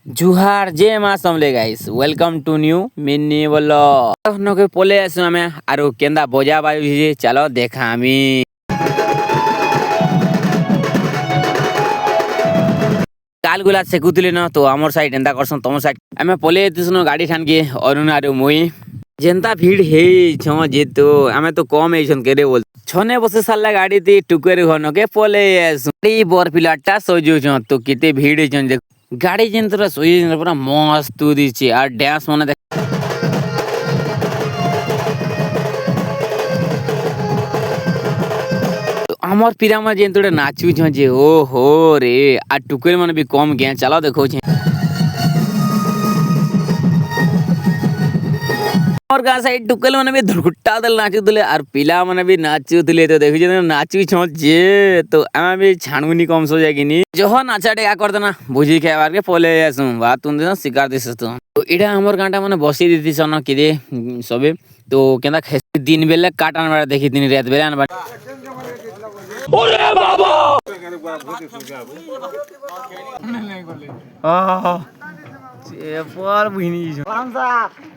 जुहार जय माँ Samalei guys welcome to new mini vlog नके पले आसु आमे आरो केंदा बजा बाजु चलो देखा आमी काल गुला सेकुतले न तो हमर साइड एंदा करसन तमर साइड आमे पले एतिसनो गाड़ी ठान के अरुण आरो मोई जेंता भीड़ हे छ जेतो आमे तो कम एछन केरे बोल छने बसे साला गाड़ी ती टुकेर घन के पले आसु ई बर पिलाटा सजो छ तो केते भीड़ छन गाड़ी जेन तोरा सोई पूरा मस्त दिछि और डांस माने हमर पिरामा जेन तोड़े नाचू छ जे ओ हो रे आ टुकेर माने भी कम गे चलो देखो छ और गा साइड टुकेल माने भी धुरकुट्टा दल नाचू दले और पिला माने भी नाचू दले तो देखि जे नाचू छ जे तो आमे भी छाणुनी कम सो जागिनी जो नाचाटे का कर देना बुझी खाइबार के पले आसु बात तुन दिन शिकार दिस तो इडा हमर गांटा माने बसी दिति सन किदे सबे तो केंदा खेसी दिन बेले काटन बार देखि दिन रात बेले आन ओरे बाबा आ जे पर बुहिनी छ